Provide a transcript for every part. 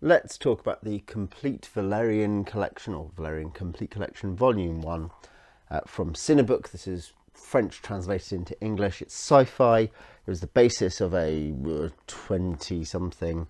let's talk about the Complete Valerian Collection, or Valerian Complete Collection Volume 1 from Cinebook. This is French translated into English. It's sci-fi. It was the basis of a 20-something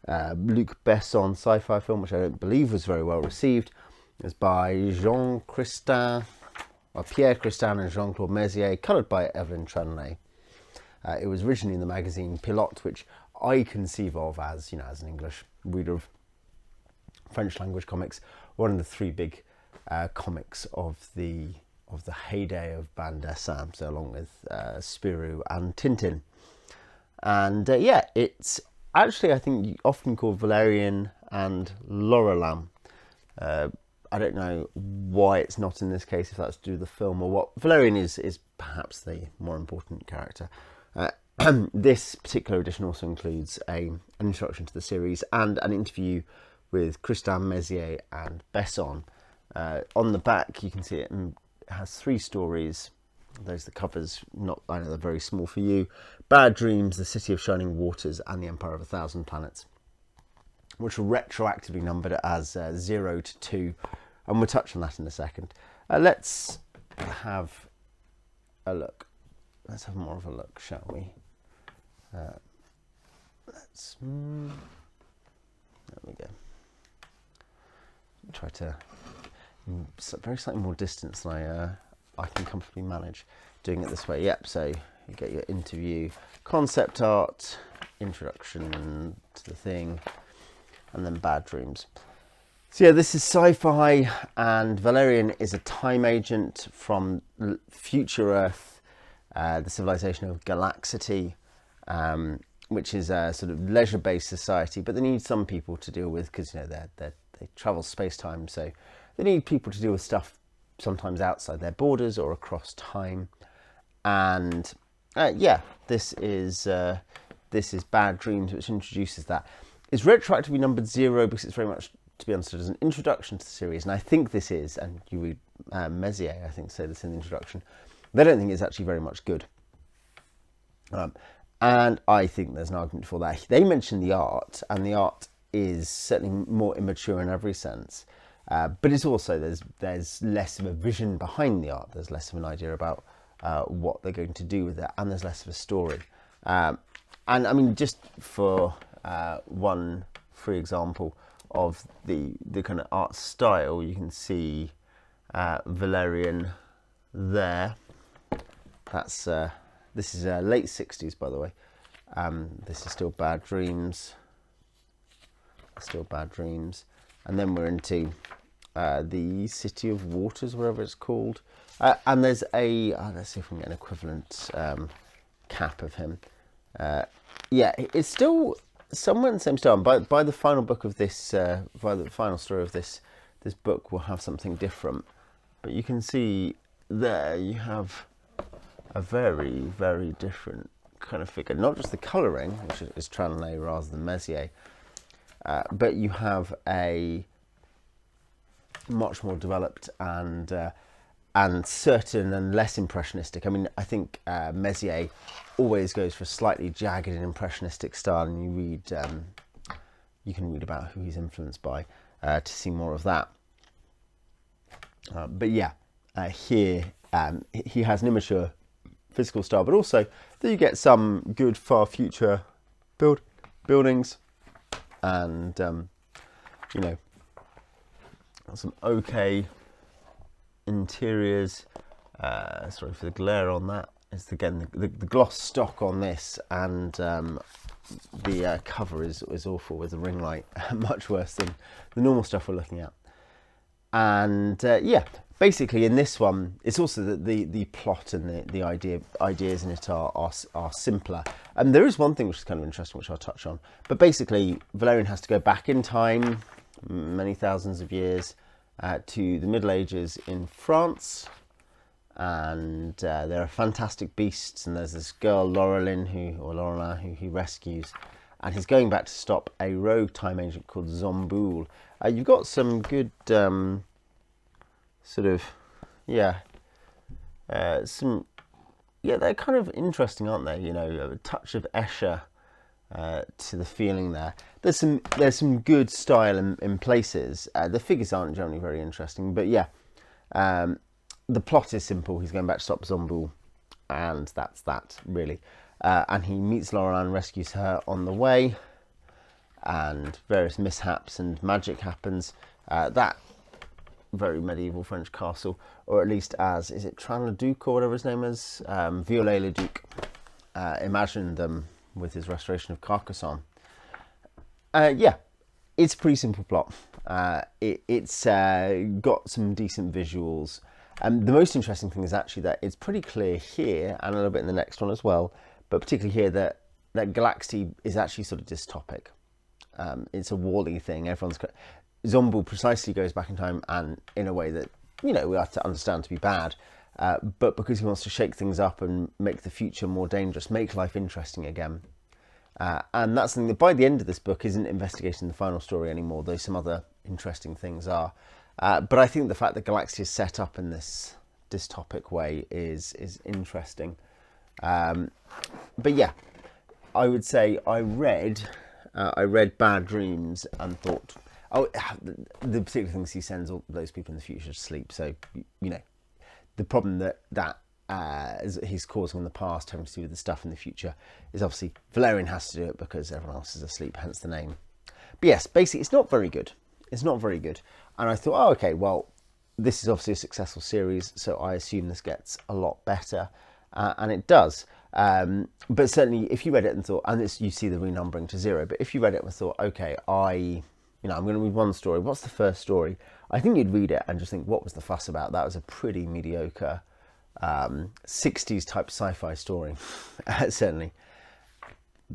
Luc Besson sci-fi film, which I don't believe was very well received. It was by Pierre Christin and Jean-Claude Mézières, coloured by Evelyn Tremblay. It was originally in the magazine Pilote, which I conceive of as, as an English reader of French language comics, one of the three big comics of the heyday of bande dessin, so along with Spirou and Tintin. And it's actually, I think, often called Valerian and Laureline. I don't know why it's not in this case, if that's to do with the film or what. Valerian is perhaps the more important character. This particular edition also includes an introduction to the series and an interview with Christin, Mézières and Besson. On the back, you can see it has 3 stories. Those are the covers. I know they're very small for you. Bad Dreams, The City of Shining Waters, and The Empire of 1,000 Planets, which are retroactively numbered as 0 to 2, and we'll touch on that in a second. Let's have a look. Let's have more of a look, shall we? There we go. Try to very slightly more distance than I can comfortably manage doing it this way. Yep. So you get your interview, concept art, introduction to the thing, and then Bad Dreams. So yeah, this is sci-fi, and Valerian is a time agent from future Earth, the civilization of Galaxity, which is a sort of leisure-based society, but they need some people to deal with because they travel space-time, so they need people to deal with stuff sometimes outside their borders or across time. And this is Bad Dreams, which introduces that. It's retroactively numbered 0 because it's very much to be understood as an introduction to the series, and I think this is, and you read Mézières, I think, say this in the introduction. They don't think it's actually very much good. And I think there's an argument for that. They mention the art, and the art is certainly more immature in every sense. But it's also, there's less of a vision behind the art. There's less of an idea about what they're going to do with it, and there's less of a story. And I mean, just for one free example of the kind of art style, you can see Valerian there. That's this is late 60s, by the way. This is still Bad Dreams. Still Bad Dreams. And then we're into the City of Waters, wherever it's called. And there's let's see if we can get an equivalent cap of him. It's still somewhere in the same style. By the final book of this, by the final story of this book, we'll have something different. But you can see there you have a very, very different kind of figure. Not just the colouring, which is Tremblay rather than Mézières, but you have a much more developed and certain and less impressionistic. I mean, I think Mézières always goes for a slightly jagged and impressionistic style, and you can read about who he's influenced by to see more of that. But yeah, here he has an immature physical style, but also that you get some good far future buildings, and some okay interiors. Sorry for the glare on that. It's again the gloss stock on this, and the cover is awful with the ring light, much worse than the normal stuff we're looking at. And basically in this one, it's also that the plot and the ideas in it are simpler. And there is one thing which is kind of interesting, which I'll touch on. But basically, Valerian has to go back in time, many thousands of years, to the Middle Ages in France. And there are fantastic beasts, and there's this girl Laureline who he rescues, and he's going back to stop a rogue time agent called Zomboul. You've got some good they're kind of interesting, aren't they? A touch of Escher to the feeling there. There's some good style in places. The figures aren't generally very interesting, but yeah, the plot is simple. He's going back to stop Zomboul, and that's that really. And he meets Laureline, rescues her on the way, and various mishaps and magic happens. That very medieval French castle, or at least as, is it Tran-le-Duc or whatever his name is? Viollet-le-Duc. Imagine them with his restoration of Carcassonne. Yeah, it's a pretty simple plot. It's got some decent visuals. The most interesting thing is actually that it's pretty clear here, and a little bit in the next one as well, but particularly here, that Galaxy is actually sort of dystopic. It's a Wall-E thing. Zomboul precisely goes back in time, and in a way that, you know, we have to understand to be bad, but because he wants to shake things up and make the future more dangerous, make life interesting again. And that's something that by the end of this book isn't investigating the final story anymore, though some other interesting things are. But I think the fact that Galaxy is set up in this dystopic way is interesting. But yeah, I would say I read Bad Dreams and thought, oh, the particular things he sends all those people in the future to sleep. So, you know, the problem that he's causing in the past, having to do with the stuff in the future, is obviously Valerian has to do it because everyone else is asleep, hence the name. But yes, basically, it's not very good. It's not very good. And I thought, oh, okay, well, this is obviously a successful series, so I assume this gets a lot better. And it does. But certainly, if you read it and thought, and you see the renumbering to 0, but if you read it and thought, okay, I'm going to read one story. What's the first story? I think you'd read it and just think, what was the fuss about? That was a pretty mediocre 60s type sci-fi story, certainly.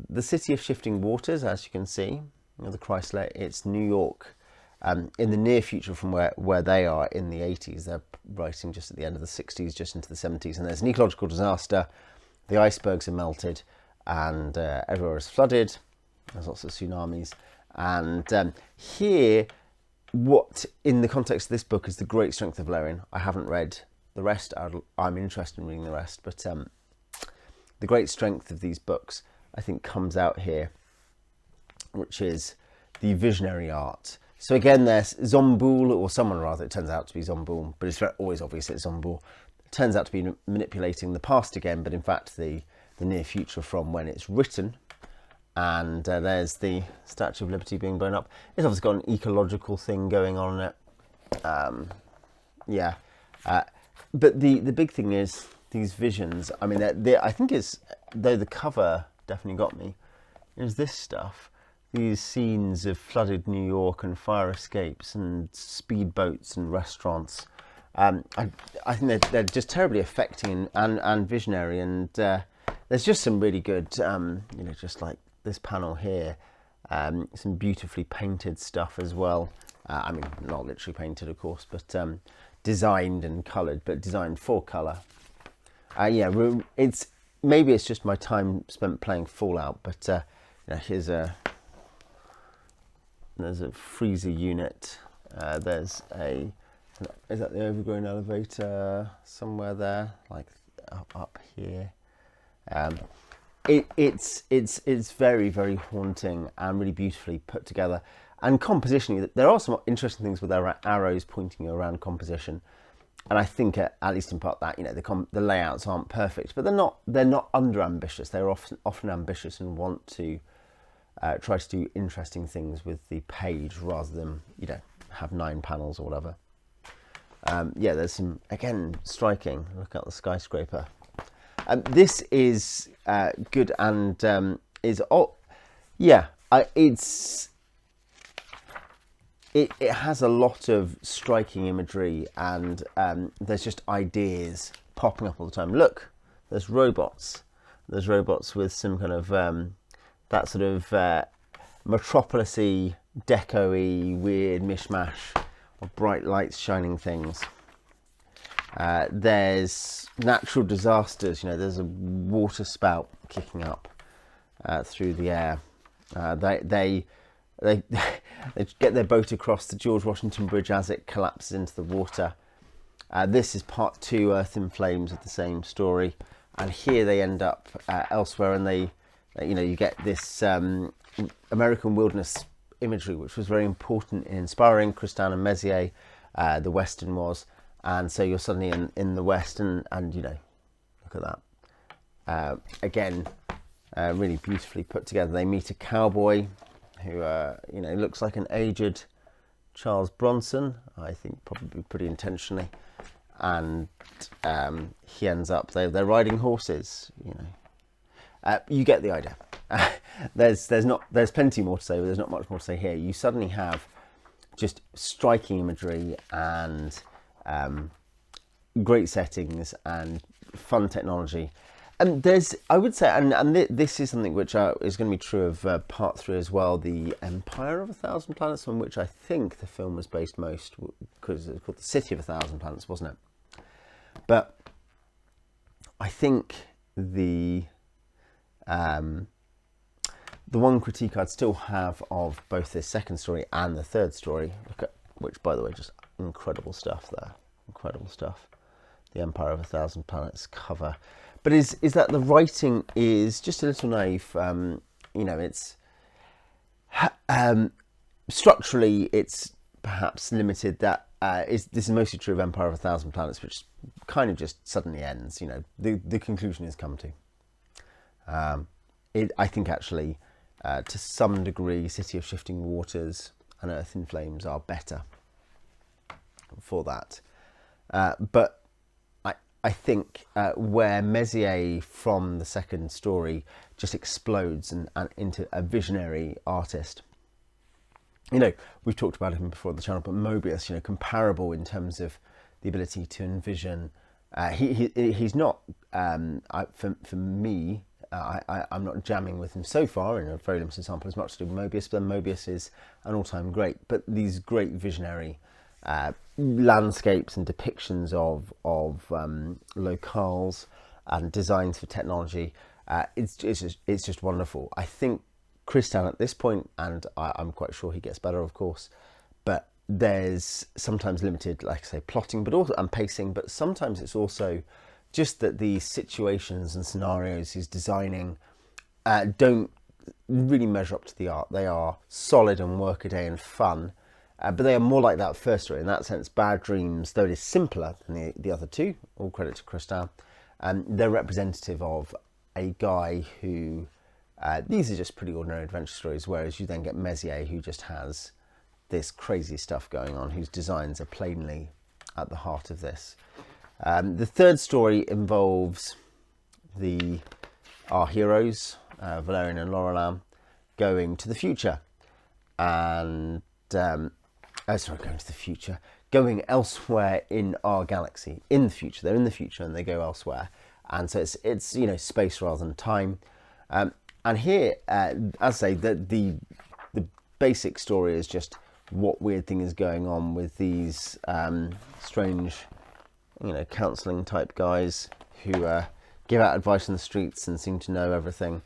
The City of Shifting Waters, as you can see, the Chrysler, it's New York in the near future from where they are in the 80s. They're writing just at the end of the 60s, just into the 70s, and there's an ecological disaster. The icebergs are melted and everywhere is flooded. There's lots of tsunamis. And here, what in the context of this book is the great strength of Valerian. I haven't read the rest. I'm interested in reading the rest, but the great strength of these books, I think, comes out here, which is the visionary art. So again, there's Zomboul, or someone rather, it turns out to be Zomboul, but it's always obvious it's Zomboul. It turns out to be manipulating the past again, but in fact the near future from when it's written. And there's the Statue of Liberty being blown up. It's obviously got an ecological thing going on in it. Yeah. But the big thing is these visions. I mean, I think though the cover definitely got me, is this stuff. These scenes of flooded New York and fire escapes and speedboats and restaurants. I think they're just terribly affecting and visionary. And there's just some really good, just like this panel here, some beautifully painted stuff as well. I mean, not literally painted, of course, but designed and coloured, but designed for colour. Yeah, maybe it's just my time spent playing Fallout, but there's a freezer unit. Is that the overgrown elevator somewhere there, like up here? It's very, very haunting and really beautifully put together. And compositionally, there are some interesting things with their arrows pointing you around composition. And I think, at least in part, that the layouts aren't perfect, but they're not under ambitious. They're often ambitious and want to try to do interesting things with the page rather than have 9 panels or whatever. Yeah, there's some, again, striking. Look at the skyscraper. This is good and it has a lot of striking imagery, and there's just ideas popping up all the time. Look, there's robots. There's robots with some kind of that sort of metropolis-y, deco-y, weird mishmash of bright lights shining things. There's natural disasters. There's a water spout kicking up through the air. They get their boat across the George Washington Bridge as it collapses into the water. This is part 2, Earth in Flames, of the same story. And here they end up elsewhere, and they You know, you get this American wilderness imagery, which was very important in inspiring Christin and Mézières. The Western was, and so you're suddenly in the West, and you know, look at that. Again, really beautifully put together. They meet a cowboy who, you know, looks like an aged Charles Bronson, I think probably pretty intentionally, and he ends up, they're riding horses, you know. You get the idea. There's plenty more to say, but there's not much more to say here. You suddenly have just striking imagery and great settings and fun technology. And there's, I would say, and this is something which is going to be true of part 3 as well, the Empire of 1,000 Planets, on which I think the film was based most, because it's called The City of 1,000 Planets, wasn't it? But I think the one critique I'd still have of both this second story and the third story, which, by the way, just incredible stuff there, incredible stuff. The Empire of 1,000 Planets cover. But is that the writing is just a little naive. You know, it's structurally it's perhaps limited. This is mostly true of Empire of 1,000 Planets, which kind of just suddenly ends. You know, the conclusion is come to. I think actually, to some degree, City of Shifting Waters and Earth in Flames are better for that. But I think where Mézières from the second story just explodes and into a visionary artist. You know, we've talked about him before on the channel, but Mobius, you know, comparable in terms of the ability to envision. He's not, for me, I'm not jamming with him so far in a very limited sample as much to do with Mobius, but Mobius is an all-time great. But these great visionary landscapes and depictions of locales and designs for technology, it's just wonderful. I think Christin at this point, and I'm quite sure he gets better, of course, but there's sometimes limited, like I say, plotting, but also and pacing. But sometimes it's also just that the situations and scenarios he's designing don't really measure up to the art. They are solid and workaday and fun. But they are more like that first story. In that sense, Bad Dreams, though it is simpler than the other two, all credit to Christin, they're representative of a guy who, these are just pretty ordinary adventure stories, whereas you then get Mézières, who just has this crazy stuff going on, whose designs are plainly at the heart of this. The third story involves our heroes, Valerian and Laureline, going to the future, and going elsewhere in our galaxy, in the future. They're in the future and they go elsewhere, and so it's you know, space rather than time. And here, as I say, the basic story is just what weird thing is going on with these strange, you know, counselling type guys who give out advice in the streets and seem to know everything.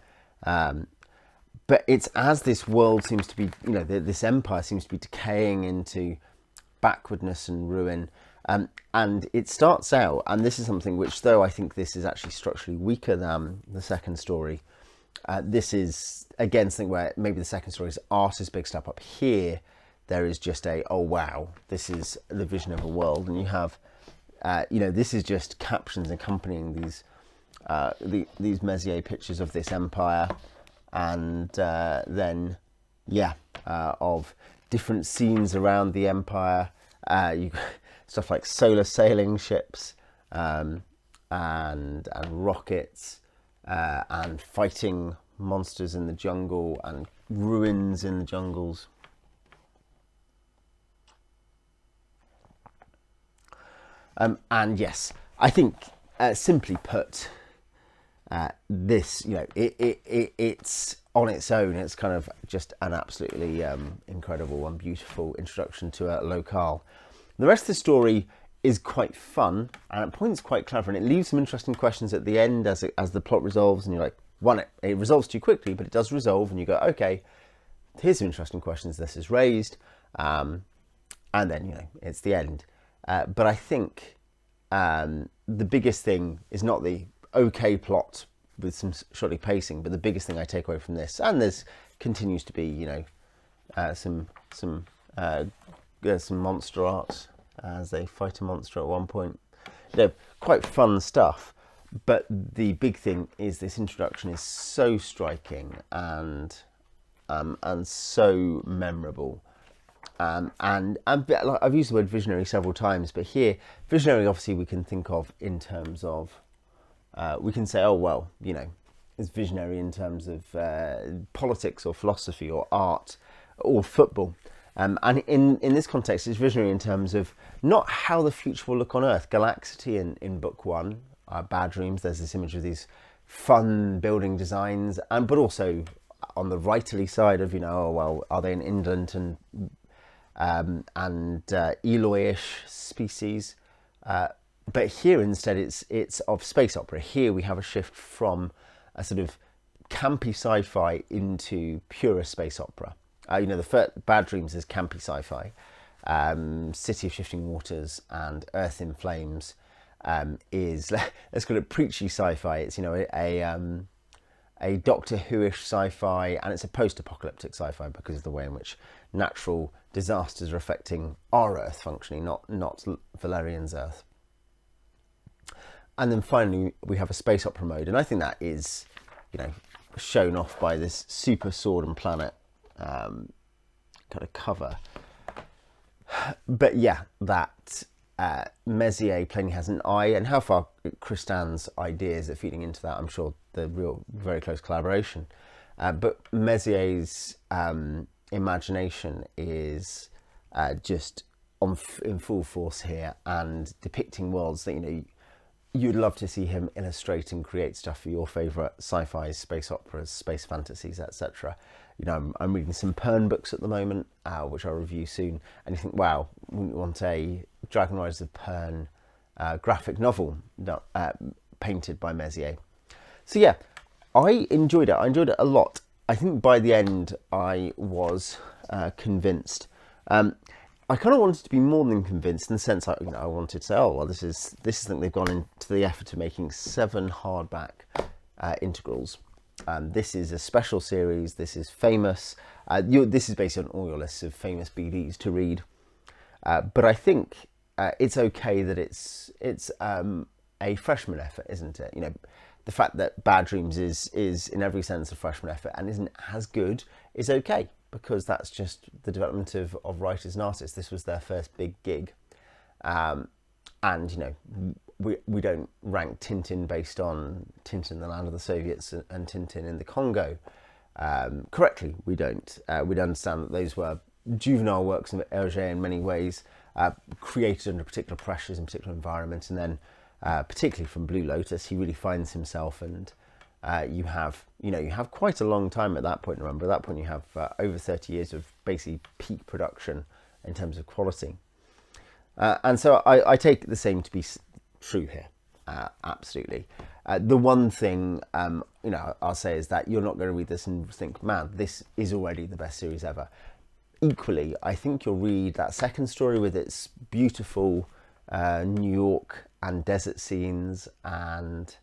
But it's as this world seems to be, you know, this empire seems to be decaying into backwardness and ruin. And it starts out, and this is something which, though I think this is actually structurally weaker than the second story, this is, again, something where maybe the second story's art is a big step up. Here, there is just oh wow, this is the vision of a world. And you have, you know, this is just captions accompanying these Mézières pictures of this empire. And then, yeah, of different scenes around the empire. Stuff like solar sailing ships and rockets and fighting monsters in the jungle and ruins in the jungles. And yes, I think simply put, this, you know, it's on its own. It's kind of just an absolutely incredible and beautiful introduction to a locale. The rest of the story is quite fun and at points quite clever, and it leaves some interesting questions at the end as the plot resolves. And you're like, it resolves too quickly, but it does resolve, and you go, okay, here's some interesting questions this is raised, and then, you know, it's the end. But I think the biggest thing is not the okay plot with some shoddy pacing. But the biggest thing I take away from this, and there's continues to be, you know, some monster art as they fight a monster at one point. You know, quite fun stuff. But the big thing is this introduction is so striking and so memorable. And I've used the word visionary several times, but here, visionary obviously we can think of in terms of, we can say, oh, well, you know, it's visionary in terms of politics or philosophy or art or football. And in this context, it's visionary in terms of not how the future will look on Earth. Galaxity in book one, Bad Dreams, there's this image of these fun building designs, but also on the writerly side of, you know, oh, well, are they an indolent and Eloy-ish species? But here instead it's of space opera. Here we have a shift from a sort of campy sci-fi into pure space opera. You know, the first Bad Dreams is campy sci-fi. City of Shifting Waters and Earth in Flames is, let's call it preachy sci-fi. It's, you know, a Doctor Who-ish sci-fi, and it's a post-apocalyptic sci-fi because of the way in which natural disasters are affecting our Earth functioning, not Valerian's Earth. And then finally we have a space opera mode, and I think that is, you know, shown off by this super sword and planet kind of cover. But yeah, that Mézières plainly has an eye, and how far Christin's ideas are feeding into that, I'm sure the real very close collaboration. But Mézières' imagination is just in full force here, and depicting worlds that, you know, you'd love to see him illustrate and create stuff for your favourite sci-fi, space operas, space fantasies, etc. You know, I'm reading some Pern books at the moment, which I'll review soon, and you think, wow, we want a Dragon Riders of Pern graphic novel painted by Mézières. So yeah, I enjoyed it. I enjoyed it a lot. I think by the end I was convinced. I kind of wanted to be more than convinced, in the sense I wanted to say, oh well, this is I think they've gone into the effort of making 7 hardback integrals. This is a special series. This is famous. This is based on all your lists of famous BDs to read. But I think it's okay that it's a freshman effort, isn't it? You know, the fact that Bad Dreams is in every sense a freshman effort and isn't as good is okay, because that's just the development of writers and artists. This was their first big gig. And, you know, we don't rank Tintin based on Tintin, the Land of the Soviets, and Tintin in the Congo correctly. We don't. We'd understand that those were juvenile works of Hergé in many ways, created under particular pressures in particular environments, and then particularly from Blue Lotus, he really finds himself, and you have quite a long time at that point. Remember, at that point you have over 30 years of basically peak production in terms of quality, and so I take the same to be true here. Absolutely. The one thing I'll say is that you're not going to read this and think, man, this is already the best series ever. Equally, I think you'll read that second story with its beautiful New York and desert scenes and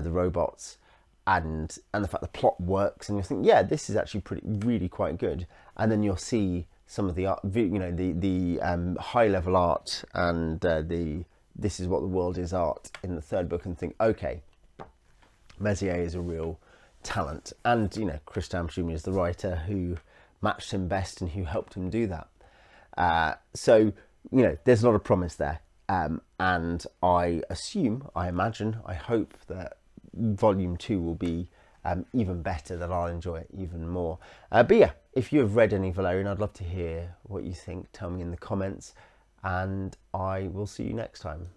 the robots, and the fact the plot works, and you'll think, yeah, this is actually really quite good. And then you'll see some of the art, you know, the high level art and this is what the world is art in the third book, and think, okay, Mézières is a real talent, and, you know, Christin Jr. is the writer who matched him best and who helped him do that. So, you know, there's a lot of promise there. And I imagine, I hope that volume 2 will be even better, that I'll enjoy it even more. But yeah, if you have read any Valerian, I'd love to hear what you think. Tell me in the comments, and I will see you next time.